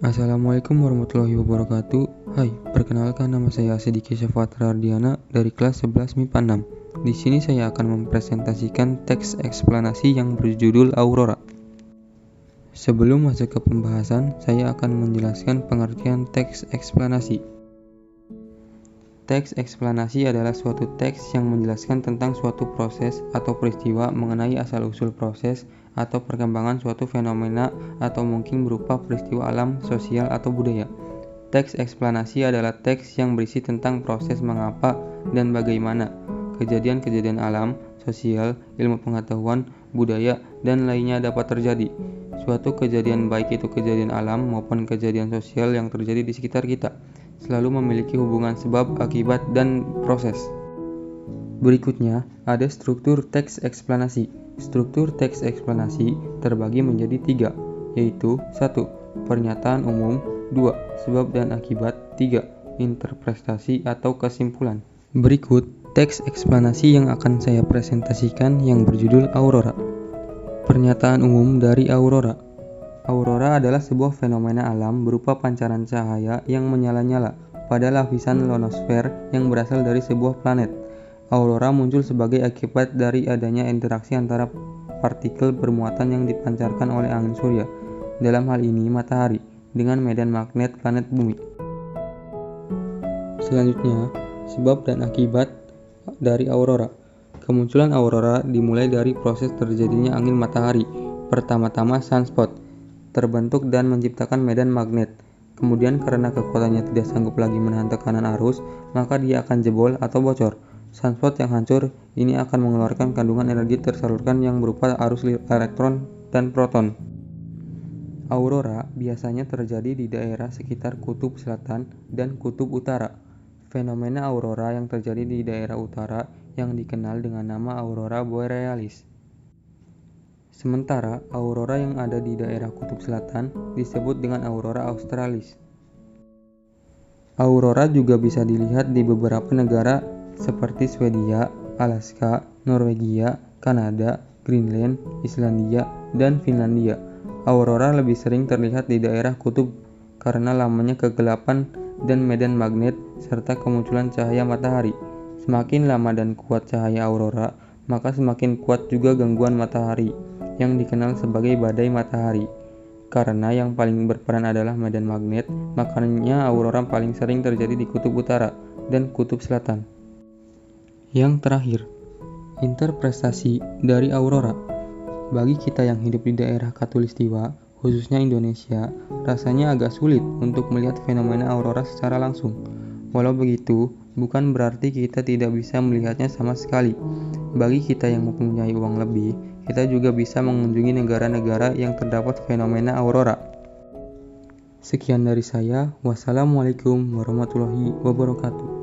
Assalamualaikum warahmatullahi wabarakatuh. Hai, perkenalkan nama saya Sidiki Syafatra Ardiana dari kelas 11 MIPA 6. Di sini saya akan mempresentasikan teks eksplanasi yang berjudul Aurora. Sebelum masuk ke pembahasan, saya akan menjelaskan pengertian teks eksplanasi. Teks eksplanasi adalah suatu teks yang menjelaskan tentang suatu proses atau peristiwa mengenai asal-usul proses atau perkembangan suatu fenomena atau mungkin berupa peristiwa alam, sosial, atau budaya. Teks eksplanasi adalah teks yang berisi tentang proses mengapa dan bagaimana kejadian-kejadian alam, sosial, ilmu pengetahuan, budaya, dan lainnya dapat terjadi. Suatu kejadian baik itu kejadian alam maupun kejadian sosial yang terjadi di sekitar kita selalu memiliki hubungan sebab, akibat, dan proses. Berikutnya, ada struktur teks eksplanasi. Struktur teks eksplanasi terbagi menjadi 3, yaitu 1. Pernyataan umum, 2. Sebab dan akibat, 3. Interpretasi atau kesimpulan. Berikut teks eksplanasi yang akan saya presentasikan yang berjudul Aurora. Pernyataan umum dari Aurora. Aurora adalah sebuah fenomena alam berupa pancaran cahaya yang menyala-nyala pada lapisan ionosfer yang berasal dari sebuah planet. Aurora muncul sebagai akibat dari adanya interaksi antara partikel bermuatan yang dipancarkan oleh angin surya, dalam hal ini matahari, dengan medan magnet planet bumi. Selanjutnya, sebab dan akibat dari aurora. Kemunculan aurora dimulai dari proses terjadinya angin matahari, pertama-tama sunspot, terbentuk dan menciptakan medan magnet. Kemudian karena kekuatannya tidak sanggup lagi menahan tekanan arus, maka dia akan jebol atau bocor. Sunspot yang hancur ini akan mengeluarkan kandungan energi tersalurkan yang berupa arus elektron dan proton. Aurora biasanya terjadi di daerah sekitar kutub selatan dan kutub utara. Fenomena aurora yang terjadi di daerah utara yang dikenal dengan nama aurora borealis. Sementara aurora yang ada di daerah kutub selatan disebut dengan aurora australis. Aurora juga bisa dilihat di beberapa negara seperti Swedia, Alaska, Norwegia, Kanada, Greenland, Islandia, dan Finlandia. Aurora lebih sering terlihat di daerah kutub karena lamanya kegelapan dan medan magnet serta kemunculan cahaya matahari. Semakin lama dan kuat cahaya aurora, maka semakin kuat juga gangguan matahari yang dikenal sebagai badai matahari. Karena yang paling berperan adalah medan magnet, makanya aurora paling sering terjadi di kutub utara dan kutub selatan. Yang terakhir, interpretasi dari aurora. Bagi kita yang hidup di daerah Khatulistiwa, khususnya Indonesia, rasanya agak sulit untuk melihat fenomena aurora secara langsung. Walau begitu, bukan berarti kita tidak bisa melihatnya sama sekali. Bagi kita yang mempunyai uang lebih, kita juga bisa mengunjungi negara-negara yang terdapat fenomena aurora. Sekian dari saya. Wassalamualaikum warahmatullahi wabarakatuh.